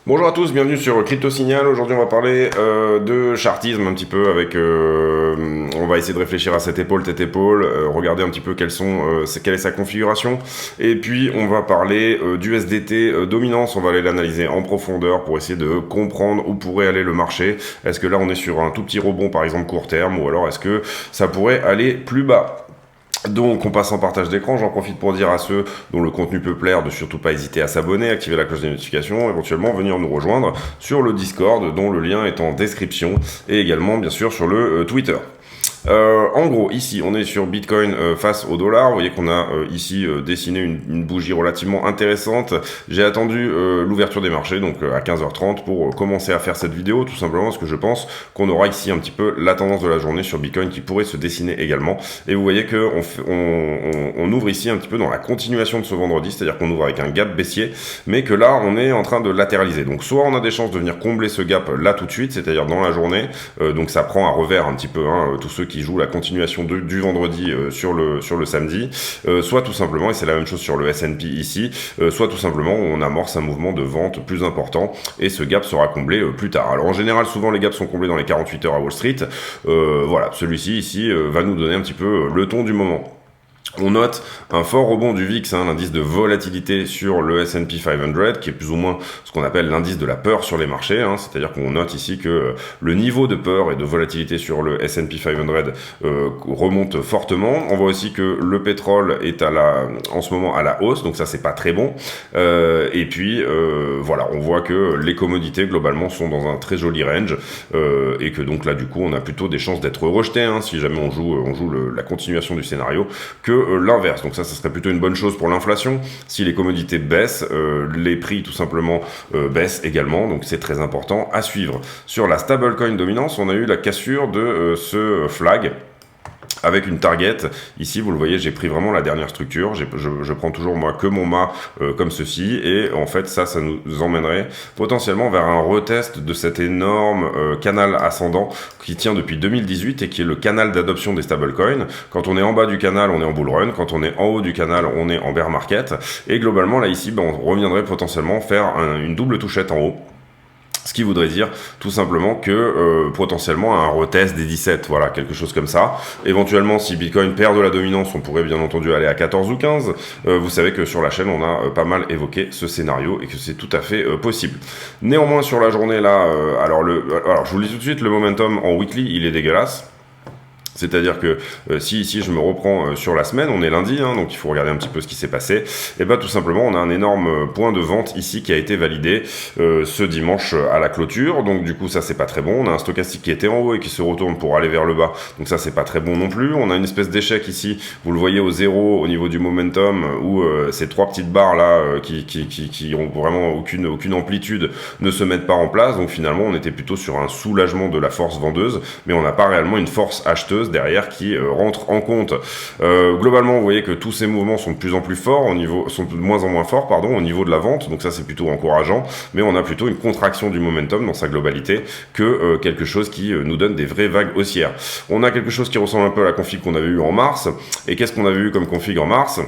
Bonjour à tous, bienvenue sur Crypto Signal. Aujourd'hui on va parler de chartisme un petit peu avec... on va essayer de réfléchir à cette épaule, tête épaule, regarder un petit peu quelle est sa configuration. Et puis on va parler du SDT dominance, on va aller l'analyser en profondeur pour essayer de comprendre où pourrait aller le marché. Est-ce que là on est sur un tout petit rebond par exemple court terme, ou alors est-ce que ça pourrait aller plus bas? Donc on passe en partage d'écran, j'en profite pour dire à ceux dont le contenu peut plaire de surtout pas hésiter à s'abonner, activer la cloche des notifications, éventuellement venir nous rejoindre sur le Discord dont le lien est en description et également bien sûr sur le Twitter. En gros, ici, on est sur Bitcoin face au dollar. Vous voyez qu'on a ici dessiné une bougie relativement intéressante. J'ai attendu l'ouverture des marchés, donc à 15h30, pour commencer à faire cette vidéo, tout simplement parce que je pense qu'on aura ici un petit peu la tendance de la journée sur Bitcoin qui pourrait se dessiner également. Et vous voyez que on ouvre ici un petit peu dans la continuation de ce vendredi, c'est-à-dire qu'on ouvre avec un gap baissier, mais que là, on est en train de latéraliser. Donc soit on a des chances de venir combler ce gap là tout de suite, c'est-à-dire dans la journée, donc ça prend à revers un petit peu tous ceux qui jouent la continuation du vendredi sur le samedi, soit tout simplement, et c'est la même chose sur le S&P ici, soit tout simplement on amorce un mouvement de vente plus important et ce gap sera comblé plus tard. Alors en général, souvent les gaps sont comblés dans les 48 heures à Wall Street. Voilà, celui-ci ici va nous donner un petit peu le ton du moment. On note un fort rebond du VIX, l'indice de volatilité sur le S&P 500, qui est plus ou moins ce qu'on appelle l'indice de la peur sur les marchés. C'est-à-dire qu'on note ici que le niveau de peur et de volatilité sur le S&P 500 remonte fortement. On voit aussi que le pétrole est en ce moment à la hausse, donc ça c'est pas très bon. Et puis voilà, on voit que les commodités globalement sont dans un très joli range et que donc là du coup on a plutôt des chances d'être rejeté si jamais on joue la continuation du scénario que l'inverse. Donc ça serait plutôt une bonne chose pour l'inflation. Si les commodités baissent, les prix tout simplement baissent également, donc c'est très important à suivre. Sur la stablecoin dominance, on a eu la cassure de ce flag avec une target. Ici, vous le voyez, j'ai pris vraiment la dernière structure. Je prends toujours, moi, que mon mât comme ceci. Et en fait, ça nous emmènerait potentiellement vers un retest de cet énorme canal ascendant qui tient depuis 2018 et qui est le canal d'adoption des stablecoins. Quand on est en bas du canal, on est en bull run. Quand on est en haut du canal, on est en bear market. Et globalement, là, ici, on reviendrait potentiellement faire une double touchette en haut. Ce qui voudrait dire tout simplement que potentiellement un retest des 17, voilà, quelque chose comme ça. Éventuellement, si Bitcoin perd de la dominance, on pourrait bien entendu aller à 14 ou 15. Vous savez que sur la chaîne, on a pas mal évoqué ce scénario et que c'est tout à fait possible. Néanmoins, sur la journée là, alors je vous le dis tout de suite, le momentum en weekly, il est dégueulasse. C'est-à-dire que si ici je me reprends sur la semaine, on est lundi, donc il faut regarder un petit peu ce qui s'est passé, et bien tout simplement on a un énorme point de vente ici qui a été validé ce dimanche à la clôture, donc du coup ça c'est pas très bon. On a un stochastique qui était en haut et qui se retourne pour aller vers le bas, donc ça c'est pas très bon non plus. On a une espèce d'échec ici, vous le voyez au zéro au niveau du momentum, où ces trois petites barres là qui ont vraiment aucune amplitude ne se mettent pas en place, donc finalement on était plutôt sur un soulagement de la force vendeuse, mais on n'a pas réellement une force acheteuse derrière qui rentre en compte. Globalement, vous voyez que tous ces mouvements sont de plus en plus forts, sont de moins en moins forts, au niveau de la vente, donc ça c'est plutôt encourageant, mais on a plutôt une contraction du momentum dans sa globalité que quelque chose qui nous donne des vraies vagues haussières. On a quelque chose qui ressemble un peu à la config qu'on avait eu en mars, et qu'est-ce qu'on avait eu comme config en mars ?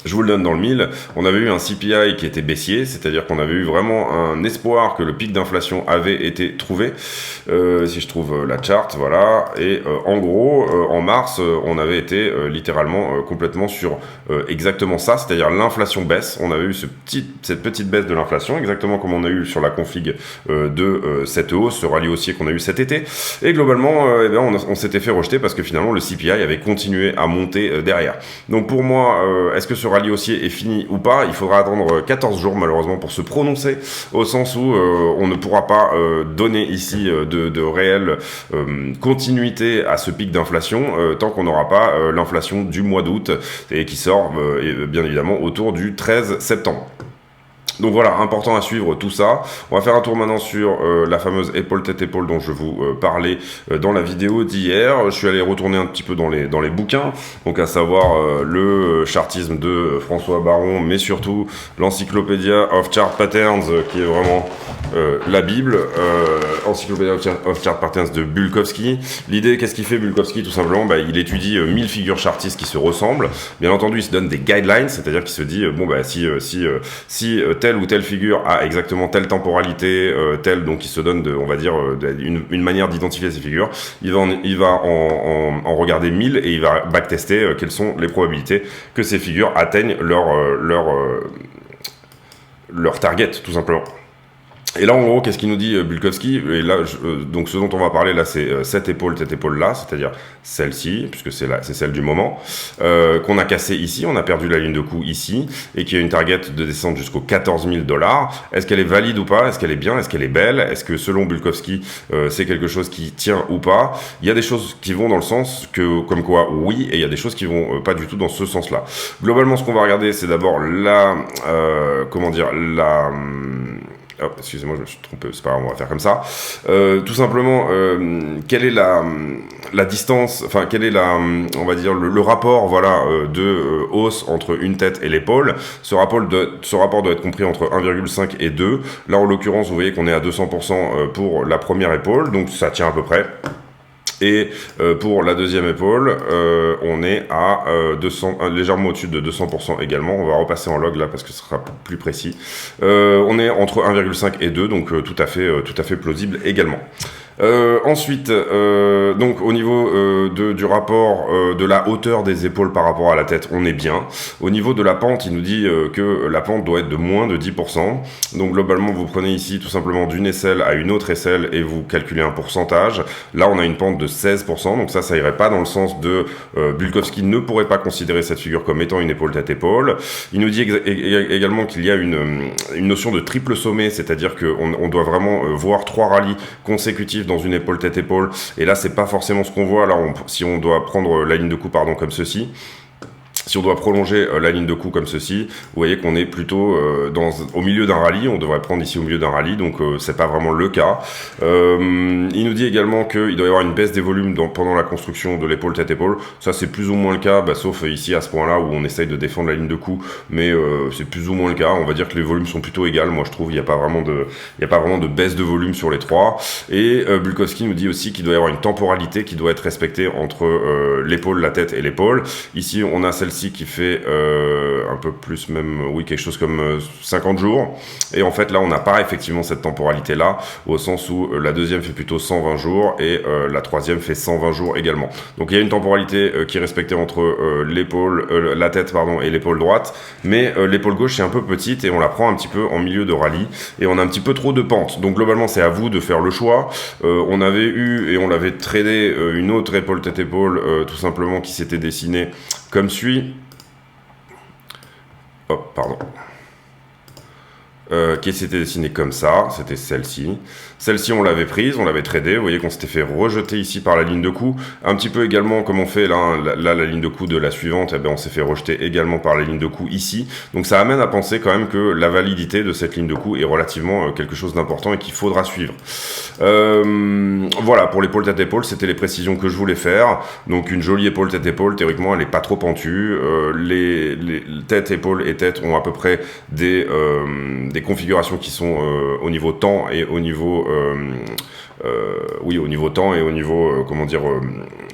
Je vous le donne dans le mille, on avait eu un CPI qui était baissier, c'est-à-dire qu'on avait eu vraiment un espoir que le pic d'inflation avait été trouvé, si je trouve la charte, voilà, et en gros, en mars, on avait été littéralement complètement sur exactement ça, c'est-à-dire l'inflation baisse, on avait eu cette petite baisse de l'inflation, exactement comme on a eu sur la config de cette hausse, ce rallye haussier qu'on a eu cet été, et globalement, on s'était fait rejeter parce que finalement le CPI avait continué à monter derrière. Donc pour moi, est-ce que ce rallye haussier est fini ou pas? Il faudra attendre 14 jours malheureusement pour se prononcer, au sens où on ne pourra pas donner ici de réelle continuité à ce pic d'inflation tant qu'on n'aura pas l'inflation du mois d'août et qui sort bien évidemment autour du 13 septembre. Donc voilà, important à suivre tout ça. On va faire un tour maintenant sur la fameuse épaule tête épaule dont je vous parlais dans la vidéo d'hier. Je suis allé retourner un petit peu dans les bouquins, donc à savoir le chartisme de François Baron, mais surtout l'Encyclopedia of Chart Patterns, qui est vraiment la Bible, Encyclopedia of Chart Patterns de Bulkowski. L'idée, qu'est-ce qu'il fait Bulkowski? Tout simplement, il étudie 1000 figures chartistes qui se ressemblent. Bien entendu, il se donne des guidelines, c'est-à-dire qu'il se dit, si telle ou telle figure a exactement telle temporalité, donc il se donne, on va dire, une manière d'identifier ces figures. Il va en regarder 1000 et il va backtester quelles sont les probabilités que ces figures atteignent leur target, tout simplement. Et là, en gros, qu'est-ce qu'il nous dit Bulkowski? Et là, donc, ce dont on va parler là, c'est cette épaule-là, c'est-à-dire celle-ci, puisque c'est celle du moment, qu'on a cassée ici, on a perdu la ligne de coup ici, et qui a une target de descente jusqu'aux 14 000 $. Est-ce qu'elle est valide ou pas? Est-ce qu'elle est bien? Est-ce qu'elle est belle? Est-ce que, selon Bulkowski, c'est quelque chose qui tient ou pas? Il y a des choses qui vont dans le sens comme quoi, oui, et il y a des choses qui vont pas du tout dans ce sens-là. Globalement, ce qu'on va regarder, c'est d'abord Oh, excusez-moi, je me suis trompé, c'est pas grave, on va faire comme ça. Tout simplement, quelle est la distance, enfin, quel est on va dire, le rapport, voilà, de hausse entre une tête et l'épaule. Ce rapport doit être compris entre 1,5 et 2. Là, en l'occurrence, vous voyez qu'on est à 200% pour la première épaule, donc ça tient à peu près. Et pour la deuxième épaule, on est à légèrement au-dessus de 200% également. On va repasser en log là parce que ce sera plus précis. On est entre 1,5 et 2, donc tout à fait plausible également. Ensuite, donc au niveau du rapport de la hauteur des épaules par rapport à la tête, on est bien. Au niveau de la pente, il nous dit que la pente doit être de moins de 10%. Donc globalement, vous prenez ici tout simplement d'une aisselle à une autre aisselle et vous calculez un pourcentage. Là, on a une pente de 16%, donc ça irait pas dans le sens de Bulkowski ne pourrait pas considérer cette figure comme étant une épaule tête-épaule. Il nous dit également qu'il y a une notion de triple sommet, c'est-à-dire qu'on doit vraiment voir 3 rallyes consécutifs dans une épaule tête-épaule, et là c'est pas forcément ce qu'on voit. Là si on doit prendre la ligne de coup comme ceci, si on doit prolonger la ligne de coup comme ceci, vous voyez qu'on est plutôt au milieu d'un rallye. On devrait prendre ici au milieu d'un rallye, donc c'est pas vraiment le cas. Il nous dit également qu'il doit y avoir une baisse des volumes pendant la construction de l'épaule tête-épaule. Ça c'est plus ou moins le cas, sauf ici à ce point-là où on essaye de défendre la ligne de coup, mais c'est plus ou moins le cas. On va dire que les volumes sont plutôt égales. Moi je trouve il n'y a pas vraiment de baisse de volume sur les trois. Et Bulkowski nous dit aussi qu'il doit y avoir une temporalité qui doit être respectée entre l'épaule, la tête et l'épaule. Ici on a celle-ci qui fait un peu plus même, oui, quelque chose comme 50 jours. Et en fait, là, on n'a pas effectivement cette temporalité-là, au sens où la deuxième fait plutôt 120 jours et la troisième fait 120 jours également. Donc, il y a une temporalité qui est respectée entre la tête, et l'épaule droite, mais l'épaule gauche est un peu petite et on la prend un petit peu en milieu de rallye et on a un petit peu trop de pente. Donc, globalement, c'est à vous de faire le choix. On avait eu et on l'avait tradé une autre épaule tête-épaule, tout simplement, qui s'était dessinée comme suit. Hop, pardon. Qui s'était dessinée comme ça, c'était celle-ci. Celle-ci, on l'avait prise, on l'avait tradée. Vous voyez qu'on s'était fait rejeter ici par la ligne de coup. Un petit peu également comme on fait là, la ligne de coup de la suivante, on s'est fait rejeter également par la ligne de coup ici. Donc ça amène à penser quand même que la validité de cette ligne de coup est relativement quelque chose d'important et qu'il faudra suivre. Voilà, pour l'épaule tête-épaule, c'était les précisions que je voulais faire. Donc une jolie épaule tête-épaule, théoriquement, elle n'est pas trop pentue. Les tête, épaule et tête ont à peu près des configurations qui sont au niveau temps et au niveau au niveau temps et au niveau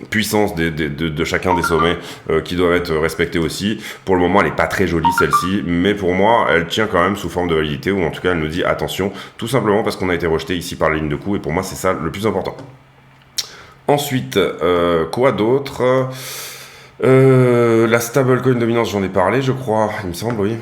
puissance de chacun des sommets qui doivent être respectés aussi. Pour le moment, elle n'est pas très jolie celle-ci, mais pour moi, elle tient quand même sous forme de validité, ou en tout cas, elle nous dit attention, tout simplement parce qu'on a été rejeté ici par la ligne de coup, et pour moi, c'est ça le plus important. Ensuite, quoi d'autre? La stablecoin dominance, j'en ai parlé, je crois, il me semble, oui.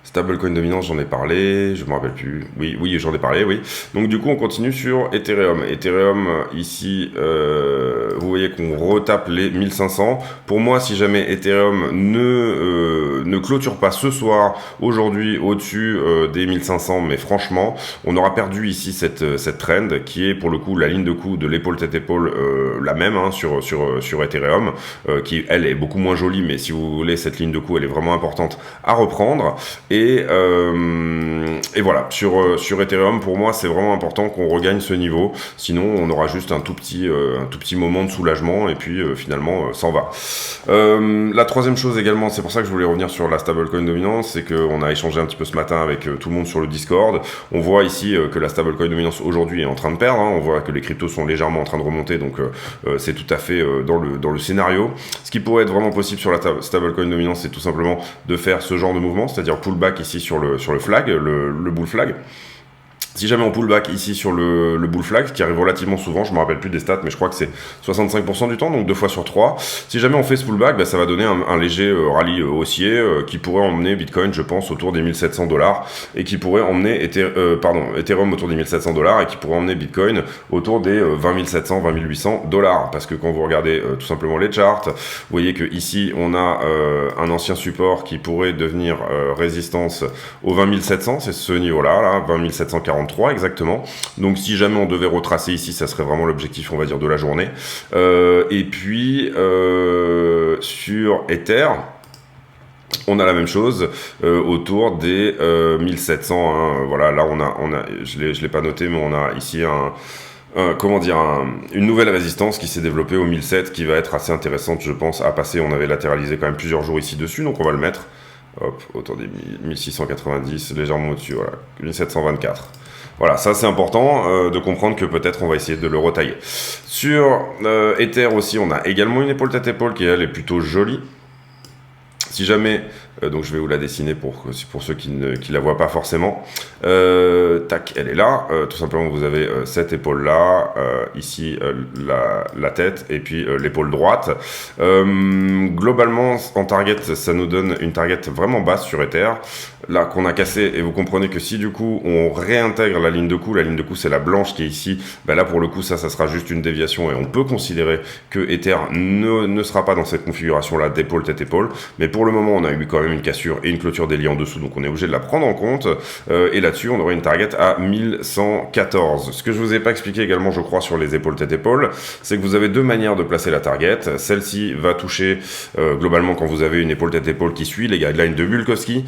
Stablecoin dominance, j'en ai parlé, je me rappelle plus. Oui, j'en ai parlé, oui. Donc du coup, on continue sur Ethereum. Ethereum, ici, vous voyez qu'on retape les 1500. Pour moi, si jamais Ethereum ne clôture pas ce soir, aujourd'hui, au-dessus des 1500, mais franchement, on aura perdu ici cette trend qui est pour le coup la ligne de coup de l'épaule tête-épaule, la même sur Ethereum, qui elle est beaucoup moins jolie, mais si vous voulez, cette ligne de coup, elle est vraiment importante à reprendre. Et Et voilà, sur Ethereum, pour moi, c'est vraiment important qu'on regagne ce niveau. Sinon, on aura juste un tout petit moment de soulagement et puis finalement, s'en va. La troisième chose également, c'est pour ça que je voulais revenir sur la stablecoin dominance, c'est qu'on a échangé un petit peu ce matin avec tout le monde sur le Discord. On voit ici que la stablecoin dominance aujourd'hui est en train de perdre. On voit que les cryptos sont légèrement en train de remonter, donc c'est tout à fait dans le scénario. Ce qui pourrait être vraiment possible sur la stablecoin dominance, c'est tout simplement de faire ce genre de mouvement, c'est-à-dire pullback ici sur le flag, le bull flag. Si jamais on pull back ici sur le bull flag, ce qui arrive relativement souvent, je me rappelle plus des stats, mais je crois que c'est 65% du temps, donc 2 fois sur 3. Si jamais on fait ce pullback, bah, ça va donner un léger rallye haussier qui pourrait emmener Bitcoin, je pense, autour des $1 700 et qui pourrait emmener Ethereum autour des $1 700 et qui pourrait emmener Bitcoin autour des 20 700, 20 800 $. Parce que quand vous regardez tout simplement les charts, vous voyez que ici on a un ancien support qui pourrait devenir résistance aux 20 700, c'est ce niveau-là, là, 20 743 exactement. Donc si jamais on devait retracer ici, ça serait vraiment l'objectif, on va dire, de la journée. Et puis sur Ether, on a la même chose autour des 1700. Hein. Voilà, là on a, je l'ai pas noté, mais on a ici une nouvelle résistance qui s'est développée au 1007 qui va être assez intéressante, je pense, à passer. On avait latéralisé quand même plusieurs jours ici dessus, donc on va le mettre. Hop, autour des 1690, légèrement au-dessus, voilà, 1724. Voilà, ça c'est important de comprendre que peut-être on va essayer de le retailler. Sur Ether aussi, on a également une épaule tête-épaule qui elle est plutôt jolie. Si jamais, donc je vais vous la dessiner pour ceux qui la voient pas forcément. Tac, elle est là. Tout simplement, vous avez cette épaule-là, ici la tête et puis l'épaule droite. Globalement, en target, ça nous donne une target vraiment basse sur Ether. Là, qu'on a cassé, et vous comprenez que si du coup on réintègre la ligne de coup c'est la blanche qui est ici, ben là pour le coup ça sera juste une déviation et on peut considérer que Ether ne sera pas dans cette configuration là d'épaule tête-épaule, mais pour le moment on a eu quand même une cassure et une clôture des liens en dessous, donc on est obligé de la prendre en compte, et là-dessus on aurait une target à 1114. Ce que je vous ai pas expliqué également, je crois, sur les épaules tête-épaule, c'est que vous avez deux manières de placer la target. Celle-ci va toucher globalement quand vous avez une épaule tête-épaule qui suit les guidelines de Bulkowski.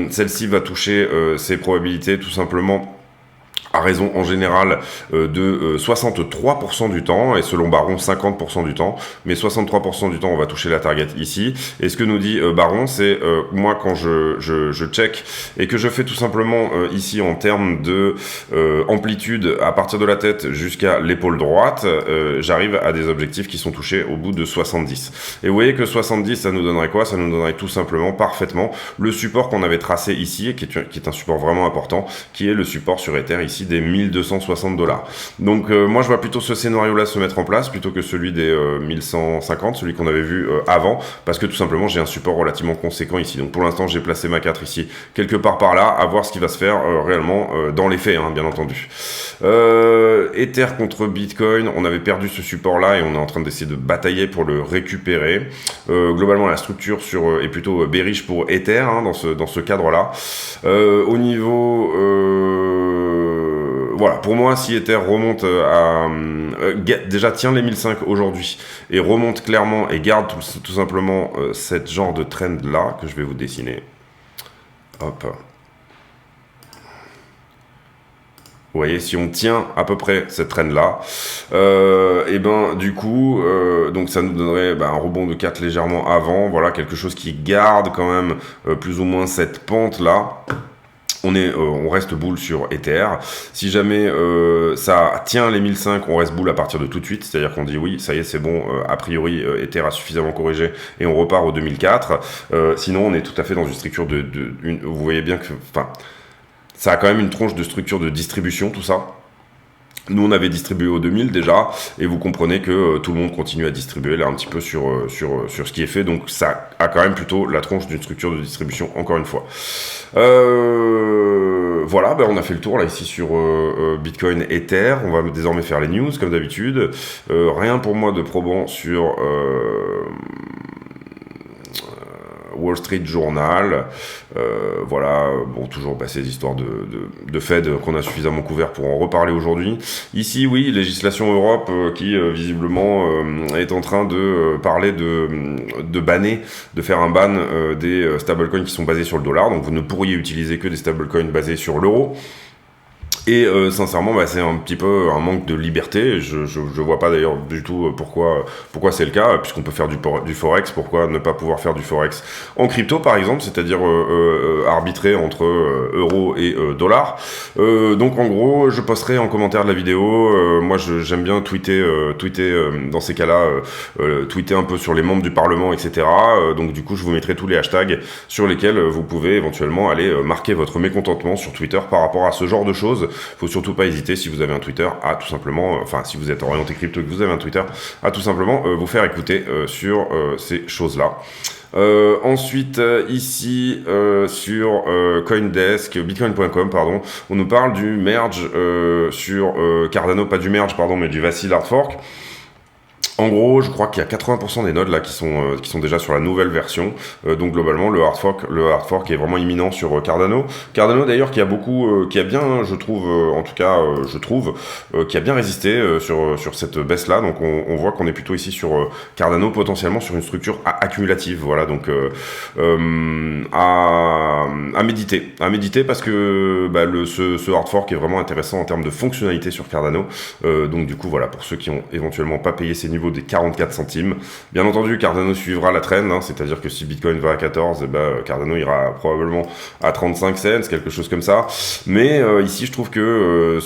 Celle-ci va toucher ses probabilités tout simplement à raison en général de 63% du temps, et Selon Baron 50% du temps, mais 63% du temps on va toucher la target ici. Et ce que nous dit Baron, c'est moi quand je check et que je fais tout simplement ici en termes de amplitude à partir de la tête jusqu'à l'épaule droite, j'arrive à des objectifs qui sont touchés au bout de 70. Et vous voyez que 70, ça nous donnerait quoi? Ça nous donnerait tout simplement parfaitement le support qu'on avait tracé ici, et qui est un support vraiment important, qui est le support sur Ether ici des $1260. Donc moi je vois plutôt ce scénario là se mettre en place plutôt que celui des 1150, celui qu'on avait vu avant, parce que tout simplement j'ai un support relativement conséquent ici. Donc pour l'instant j'ai placé ma 4 ici quelque part par là, à voir ce qui va se faire réellement dans les faits, hein, bien entendu. Ether contre Bitcoin, on avait perdu ce support là et on est en train d'essayer de batailler pour le récupérer. Globalement la structure est plutôt bearish pour Ether, hein, dans ce cadre là. Au niveau voilà, pour moi, si Ether remonte déjà tient les 1005 aujourd'hui et remonte clairement et garde tout simplement cette genre de trend là que je vais vous dessiner. Hop. Vous voyez, si on tient à peu près cette trend-là, et ben du coup, donc ça nous donnerait un rebond de 4 légèrement avant, voilà, quelque chose qui garde quand même plus ou moins cette pente-là. On reste bull sur Ether. Si jamais ça tient les 1005, on reste bull à partir de tout de suite. C'est-à-dire qu'on dit oui, ça y est, c'est bon. A priori, Ether a suffisamment corrigé et on repart au 2004. Sinon, on est tout à fait dans une structure vous voyez bien que, ça a quand même une tronche de structure de distribution, tout ça. Nous, on avait distribué au 2000 déjà, et vous comprenez que tout le monde continue à distribuer là un petit peu sur ce qui est fait, donc ça a quand même plutôt la tronche d'une structure de distribution, encore une fois. Voilà, on a fait le tour là ici sur Bitcoin, Ether. On va désormais faire les news comme d'habitude. Rien pour moi de probant sur Wall Street Journal. Voilà, bon, toujours ces histoires de Fed qu'on a suffisamment couvert pour en reparler aujourd'hui. Ici, oui, législation Europe qui visiblement est en train de parler de banner, de faire un ban des stablecoins qui sont basés sur le dollar. Donc vous ne pourriez utiliser que des stablecoins basés sur l'euro. Et sincèrement, c'est un petit peu un manque de liberté. Je vois pas d'ailleurs du tout pourquoi c'est le cas, puisqu'on peut faire du forex. Pourquoi ne pas pouvoir faire du forex en crypto, par exemple, c'est-à-dire arbitrer entre euros et dollars. Donc en gros, je posterai en commentaire de la vidéo. Moi, j'aime bien tweeter dans ces cas-là, tweeter un peu sur les membres du Parlement, etc. Donc du coup, je vous mettrai tous les hashtags sur lesquels vous pouvez éventuellement aller marquer votre mécontentement sur Twitter par rapport à ce genre de choses. Faut surtout pas hésiter, si vous avez un Twitter, à tout simplement, si vous êtes orienté crypto et que vous avez un Twitter, à tout simplement vous faire écouter sur ces choses-là. Ensuite, ici, sur Coindesk, bitcoin.com, pardon, on nous parle du merge sur Cardano, pas du merge, pardon, mais du Vacil Hard Fork. En gros, je crois qu'il y a 80% des nodes là qui sont déjà sur la nouvelle version. Donc globalement, le hard fork est vraiment imminent sur Cardano. Cardano d'ailleurs qui a bien, je trouve, qui a bien résisté sur cette baisse là. Donc on voit qu'on est plutôt ici sur Cardano potentiellement sur une structure accumulative. Voilà, donc à méditer parce que ce hard fork est vraiment intéressant en termes de fonctionnalité sur Cardano. Donc du coup voilà, pour ceux qui ont éventuellement pas payé ces niveaux des 44 centimes. Bien entendu, Cardano suivra la trend, c'est-à-dire que si Bitcoin va à 14, Cardano ira probablement à 35 cents, quelque chose comme ça. Mais ici, je trouve que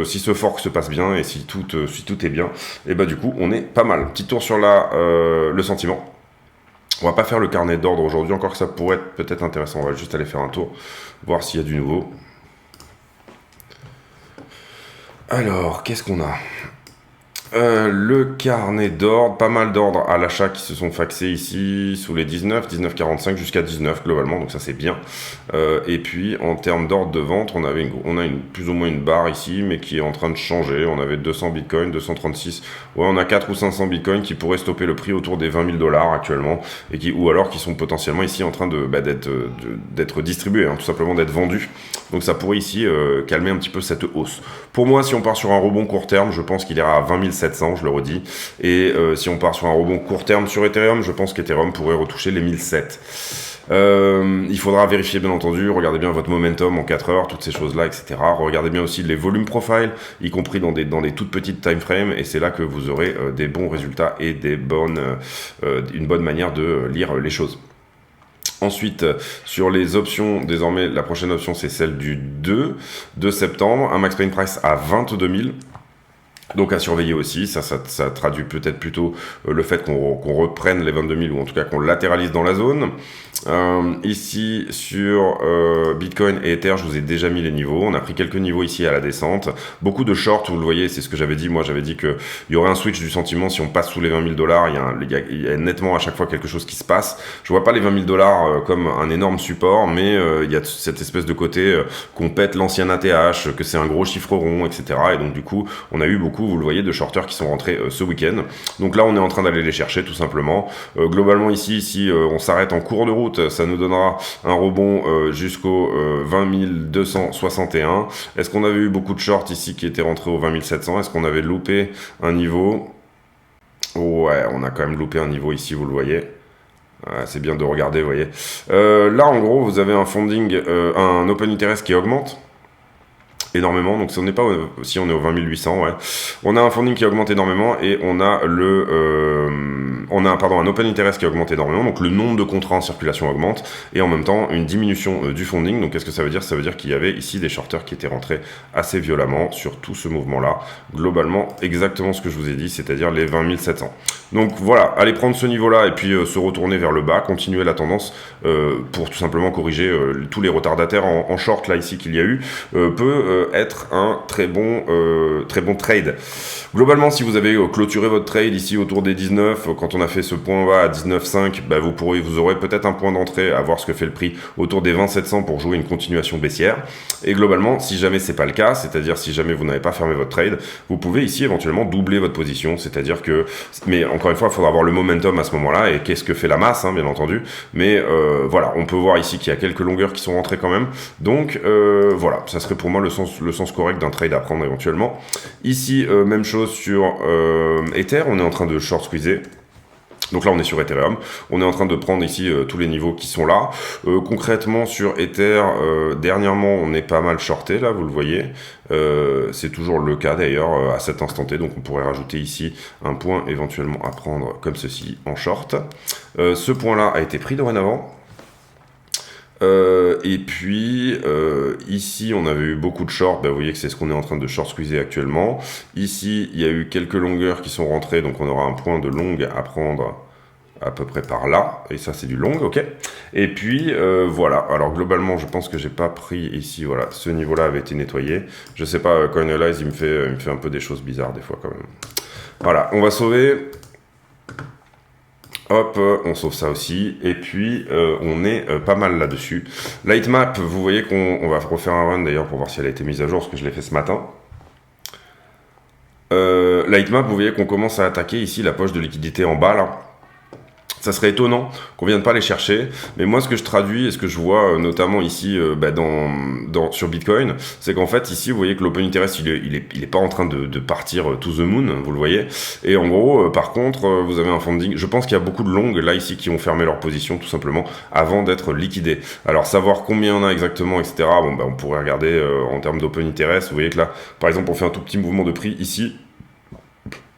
si ce fork se passe bien et si tout est bien, du coup, on est pas mal. Petit tour sur le sentiment. On va pas faire le carnet d'ordre aujourd'hui, encore que ça pourrait être peut-être intéressant. On va juste aller faire un tour, voir s'il y a du nouveau. Alors, qu'est-ce qu'on a ? Le carnet d'ordre, pas mal d'ordres à l'achat qui se sont faxés ici sous les 19,45 jusqu'à 19 globalement, donc ça c'est bien. Et puis en termes d'ordre de vente, on a plus ou moins une barre ici, mais qui est en train de changer. On avait 200 bitcoins, 236. Ouais, on a 4 ou 500 bitcoins qui pourraient stopper le prix autour des 20 000 $ actuellement, ou alors qui sont potentiellement ici en train d'être distribués, tout simplement d'être vendus. Donc ça pourrait ici calmer un petit peu cette hausse. Pour moi, si on part sur un rebond court terme, je pense qu'il ira à 20 700, je le redis. Et si on part sur un rebond court terme sur Ethereum, je pense qu'Ethereum pourrait retoucher les 1007. Il faudra vérifier bien entendu, regardez bien votre momentum en 4 heures, toutes ces choses-là, etc. Regardez bien aussi les volumes profile, y compris dans des toutes petites time frames, et c'est là que vous aurez des bons résultats et une bonne manière de lire les choses. Ensuite, sur les options, désormais, la prochaine option, c'est celle du 2 septembre. Un max pain price à 22 000. Donc à surveiller aussi, ça traduit peut-être plutôt le fait qu'on reprenne les 22 000 ou en tout cas qu'on latéralise dans la zone. Ici sur Bitcoin et Ether, je vous ai déjà mis les niveaux. On a pris quelques niveaux ici à la descente. Beaucoup de shorts, vous le voyez, c'est ce que j'avais dit. Moi, j'avais dit qu'il y aurait un switch du sentiment si on passe sous les 20 000 $. Il y a nettement à chaque fois quelque chose qui se passe. Je vois pas les 20 000 $ comme un énorme support, mais il y a cette espèce de côté qu'on pète l'ancien ATH, que c'est un gros chiffre rond, etc. Et donc du coup, on a eu beaucoup, vous le voyez, de shorters qui sont rentrés ce week-end. Donc là, on est en train d'aller les chercher tout simplement. Globalement ici, si on s'arrête en cours de route, ça nous donnera un rebond jusqu'au 20 261. Est-ce qu'on avait eu beaucoup de shorts ici qui étaient rentrés au 20 700? Est-ce qu'on avait loupé un niveau? Ouais, on a quand même loupé un niveau ici, vous le voyez. C'est bien de regarder, vous voyez. Là, en gros, vous avez un funding, un open interest qui augmente énormément, donc si on est au 20 800, ouais. On a un funding qui augmente énormément et on a un open interest qui augmente énormément, donc le nombre de contrats en circulation augmente et en même temps une diminution du funding. Donc qu'est-ce que ça veut dire? Ça veut dire qu'il y avait ici des shorters qui étaient rentrés assez violemment sur tout ce mouvement-là. Globalement, exactement ce que je vous ai dit, c'est-à-dire les 20 700. Donc voilà, allez prendre ce niveau-là et puis se retourner vers le bas, continuer la tendance pour tout simplement corriger tous les retardataires en short là ici qu'il y a eu, peut être un très bon trade. Globalement, si vous avez clôturé votre trade ici autour des 19, quand on on a fait ce point-là à 19,5, bah, vous aurez peut-être un point d'entrée à voir ce que fait le prix autour des 20,700 pour jouer une continuation baissière. Et globalement, si jamais c'est pas le cas, c'est-à-dire si jamais vous n'avez pas fermé votre trade, vous pouvez ici éventuellement doubler votre position, c'est-à-dire que, mais encore une fois, il faudra avoir le momentum à ce moment-là, et qu'est-ce que fait la masse, hein, bien entendu, mais voilà, on peut voir ici qu'il y a quelques longueurs qui sont rentrées quand même, donc voilà, ça serait pour moi le sens correct d'un trade à prendre éventuellement. Ici, même chose sur Ether, on est en train de short squeezer. Donc là, on est sur Ethereum. On est en train de prendre ici tous les niveaux qui sont là. Concrètement, sur Ether, dernièrement, on est pas mal shorté, là, vous le voyez. C'est toujours le cas, d'ailleurs, à cet instant T. Donc, on pourrait rajouter ici un point éventuellement à prendre comme ceci en short. Ce point-là a été pris dorénavant. Et puis ici on avait eu beaucoup de shorts, vous voyez que c'est ce qu'on est en train de short squeezer actuellement. Ici il y a eu quelques longueurs qui sont rentrées, donc on aura un point de longue à prendre à peu près par là, et ça c'est du long, ok. Et puis voilà, alors globalement je pense que j'ai pas pris ici, voilà, ce niveau là avait été nettoyé. Je sais pas, CoinAlyze il me fait un peu des choses bizarres des fois quand même. Voilà, on va sauver. Hop, on sauve ça aussi, et puis on est pas mal là-dessus. Lightmap, vous voyez qu'on va refaire un run d'ailleurs pour voir si elle a été mise à jour, parce que je l'ai fait ce matin. Lightmap, vous voyez qu'on commence à attaquer ici la poche de liquidité en bas là. Ça serait étonnant qu'on vienne pas les chercher, mais moi ce que je traduis et ce que je vois notamment ici sur Bitcoin, c'est qu'en fait ici vous voyez que l'open interest il est pas en train de partir to the moon, vous le voyez, et en gros par contre vous avez un funding, je pense qu'il y a beaucoup de longues là ici qui ont fermé leur position tout simplement avant d'être liquidés. Alors savoir combien on a exactement, etc., on pourrait regarder en termes d'open interest. Vous voyez que là par exemple on fait un tout petit mouvement de prix ici.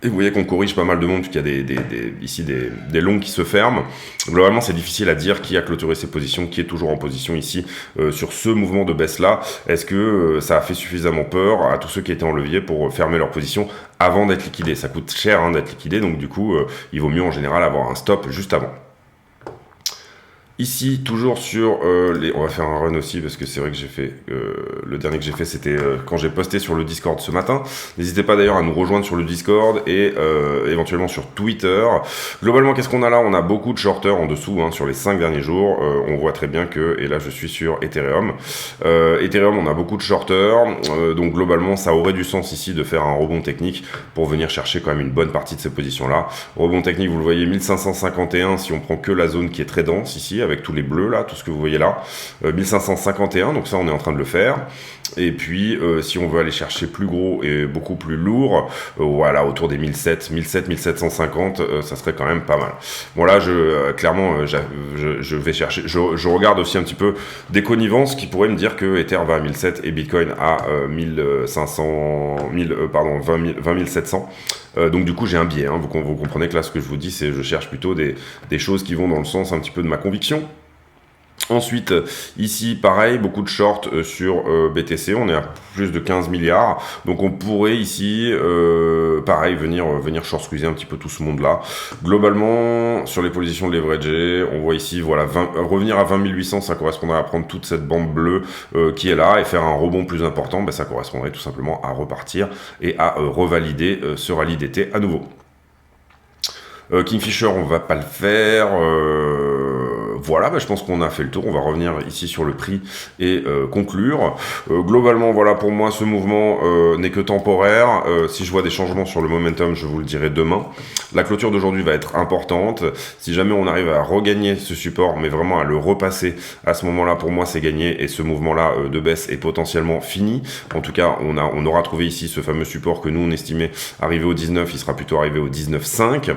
Et vous voyez qu'on corrige pas mal de monde, puisqu'il y a ici des longs qui se ferment. Globalement, c'est difficile à dire qui a clôturé ses positions, qui est toujours en position ici sur ce mouvement de baisse-là. Est-ce que ça a fait suffisamment peur à tous ceux qui étaient en levier pour fermer leur position avant d'être liquidés? Ça coûte cher d'être liquidé, donc du coup, il vaut mieux en général avoir un stop juste avant. Ici, toujours sur on va faire un run aussi, parce que c'est vrai que j'ai fait... le dernier que j'ai fait, c'était quand j'ai posté sur le Discord ce matin. N'hésitez pas d'ailleurs à nous rejoindre sur le Discord et éventuellement sur Twitter. Globalement, qu'est-ce qu'on a là? On a beaucoup de shorters en dessous, sur les 5 derniers jours. On voit très bien que... Et là, je suis sur Ethereum. Ethereum, on a beaucoup de shorters. Donc globalement, ça aurait du sens ici de faire un rebond technique pour venir chercher quand même une bonne partie de ces positions-là. Rebond technique, vous le voyez, 1551 si on prend que la zone qui est très dense ici, avec tous les bleus là, tout ce que vous voyez là, 1551, donc ça on est en train de le faire. Et puis si on veut aller chercher plus gros et beaucoup plus lourd, voilà, autour des 1750, ça serait quand même pas mal. Bon là, clairement, je vais chercher, je regarde aussi un petit peu des connivences qui pourraient me dire que Ether va à 1700 et Bitcoin à 20 700. Donc du coup j'ai un biais, vous comprenez que là ce que je vous dis c'est je cherche plutôt des choses qui vont dans le sens un petit peu de ma conviction. Ensuite, ici, pareil, beaucoup de shorts sur BTC, on est à plus de 15 milliards, donc on pourrait ici, pareil, venir short squeezer un petit peu tout ce monde-là. Globalement, sur les positions de leverage, on voit ici, voilà, revenir à 20 800, ça correspondrait à prendre toute cette bande bleue qui est là, et faire un rebond plus important, ça correspondrait tout simplement à repartir et à revalider ce rallye d'été à nouveau. Kingfisher, on va pas le faire. Voilà, je pense qu'on a fait le tour. On va revenir ici sur le prix et conclure. Globalement, voilà, pour moi, ce mouvement n'est que temporaire. Si je vois des changements sur le momentum, je vous le dirai demain. La clôture d'aujourd'hui va être importante. Si jamais on arrive à regagner ce support, mais vraiment à le repasser, à ce moment-là, pour moi, c'est gagné. Et ce mouvement-là de baisse est potentiellement fini. En tout cas, on aura trouvé ici ce fameux support que nous, on estimait arriver au 19. Il sera plutôt arrivé au 19,5.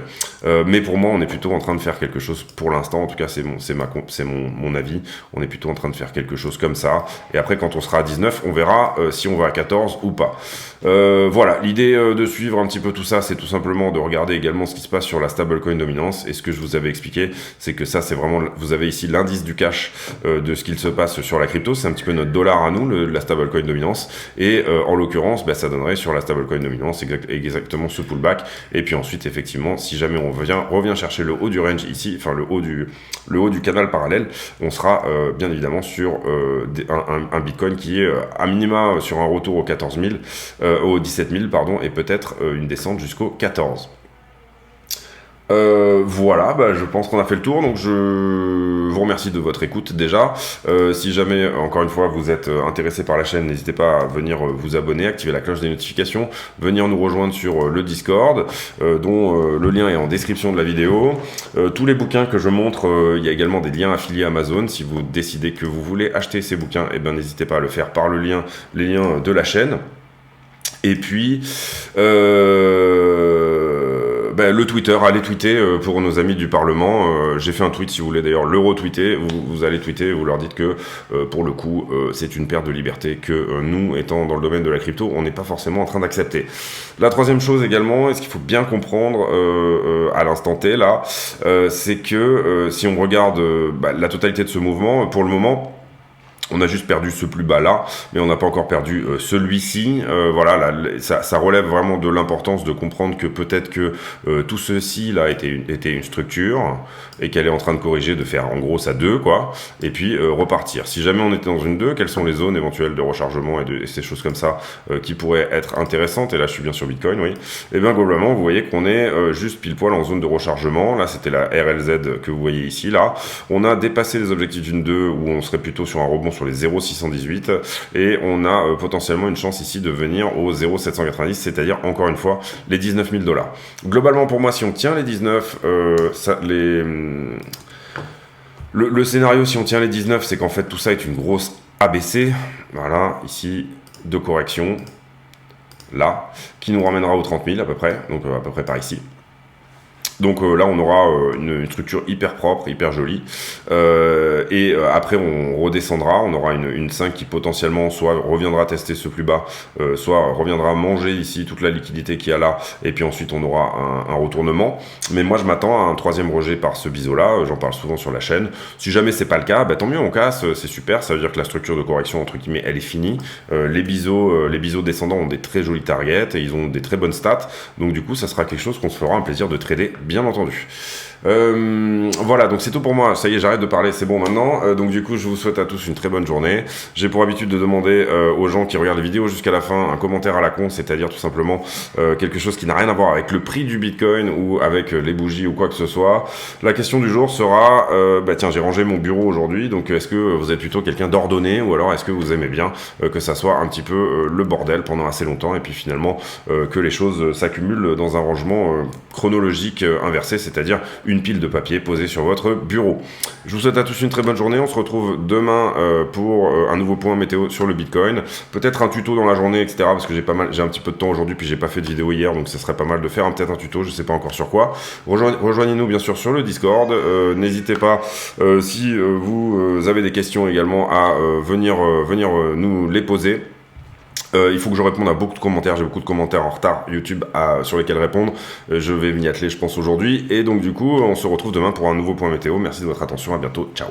Mais pour moi, on est plutôt en train de faire quelque chose pour l'instant. En tout cas, c'est mon avis. On est plutôt en train de faire quelque chose comme ça. Et après, quand on sera à 19, on verra si on va à 14 ou pas. Voilà, l'idée de suivre un petit peu tout ça, c'est tout simplement de regarder également ce qui se passe sur la stablecoin dominance. Et ce que je vous avais expliqué, c'est que ça, c'est vraiment... Vous avez ici l'indice du cash de ce qu'il se passe sur la crypto. C'est un petit peu notre dollar à nous, la stablecoin dominance. Et en l'occurrence, ça donnerait sur la stablecoin dominance exactement ce pullback. Et puis ensuite, effectivement, si jamais on revient chercher le haut du range ici, enfin le haut du canal parallèle, on sera bien évidemment sur un Bitcoin qui est à minima sur un retour aux 14 000, aux 17 000 pardon, et peut-être une descente jusqu'aux 14. Voilà, bah, je pense qu'on a fait le tour, donc je vous remercie de votre écoute déjà. Si jamais, encore une fois, vous êtes intéressé par la chaîne, n'hésitez pas à venir vous abonner, activer la cloche des notifications, venir nous rejoindre sur le Discord, dont le lien est en description de la vidéo. Tous les bouquins que je montre, il y a également des liens affiliés Amazon. Si vous décidez que vous voulez acheter ces bouquins, eh ben, n'hésitez pas à le faire par les liens de la chaîne. Et puis, le Twitter, allez tweeter pour nos amis du Parlement. J'ai fait un tweet, si vous voulez d'ailleurs le retweeter. Vous allez tweeter, vous leur dites que, pour le coup, c'est une perte de liberté que nous, étant dans le domaine de la crypto, on n'est pas forcément en train d'accepter. La troisième chose également, et ce qu'il faut bien comprendre à l'instant T, là, c'est que si on regarde la totalité de ce mouvement, pour le moment, on a juste perdu ce plus bas là, mais on n'a pas encore perdu celui-ci. Voilà, là, ça relève vraiment de l'importance de comprendre que peut-être que tout ceci là était une structure et qu'elle est en train de corriger, de faire en gros ça 2 quoi, et puis repartir. Si jamais on était dans une 2, quelles sont les zones éventuelles de rechargement et ces choses comme ça qui pourraient être intéressantes? Et là je suis bien sur Bitcoin, oui. Et bien globalement vous voyez qu'on est juste pile poil en zone de rechargement. Là c'était la RLZ que vous voyez ici là. On a dépassé les objectifs d'une 2 où on serait plutôt sur un rebond sur les 0,618 et on a potentiellement une chance ici de venir aux 0,790, c'est-à-dire encore une fois les 19 000 $. Globalement pour moi, si on tient les 19, le scénario si on tient les 19, c'est qu'en fait tout ça est une grosse ABC, voilà, ici, de correction, là, qui nous ramènera aux 30 000 à peu près, donc à peu près par ici. Donc là on aura une structure hyper propre, hyper jolie, et après on redescendra, on aura une 5 qui potentiellement soit reviendra tester ce plus bas, soit reviendra manger ici toute la liquidité qu'il y a là, et puis ensuite on aura un retournement. Mais moi je m'attends à un troisième rejet par ce biseau là, j'en parle souvent sur la chaîne. Si jamais c'est pas le cas, tant mieux, on casse, c'est super, ça veut dire que la structure de correction entre guillemets elle est finie. Les biseaux descendants ont des très jolis targets et ils ont des très bonnes stats, donc du coup ça sera quelque chose qu'on se fera un plaisir de trader, bien entendu. Voilà, donc c'est tout pour moi. Ça y est, j'arrête de parler, c'est bon maintenant. Donc du coup, je vous souhaite à tous une très bonne journée. J'ai pour habitude de demander aux gens qui regardent les vidéos jusqu'à la fin un commentaire à la con, c'est-à-dire tout simplement quelque chose qui n'a rien à voir avec le prix du Bitcoin ou avec les bougies ou quoi que ce soit. La question du jour sera, tiens, j'ai rangé mon bureau aujourd'hui, donc est-ce que vous êtes plutôt quelqu'un d'ordonné ou alors est-ce que vous aimez bien que ça soit un petit peu le bordel pendant assez longtemps et puis finalement que les choses s'accumulent dans un rangement chronologique inversé, c'est-à-dire une pile de papier posée sur votre bureau. Je vous souhaite à tous une très bonne journée. On se retrouve demain pour un nouveau point météo sur le Bitcoin. Peut-être un tuto dans la journée, etc. Parce que j'ai un petit peu de temps aujourd'hui, puis j'ai pas fait de vidéo hier, donc ça serait pas mal de faire peut-être un tuto. Je sais pas encore sur quoi. Rejoignez-nous bien sûr sur le Discord. N'hésitez pas si vous avez des questions également à venir nous les poser. Il faut que je réponde à beaucoup de commentaires, j'ai beaucoup de commentaires en retard YouTube sur lesquels répondre, je vais m'y atteler je pense aujourd'hui, et donc du coup on se retrouve demain pour un nouveau point météo. Merci de votre attention, à bientôt, ciao.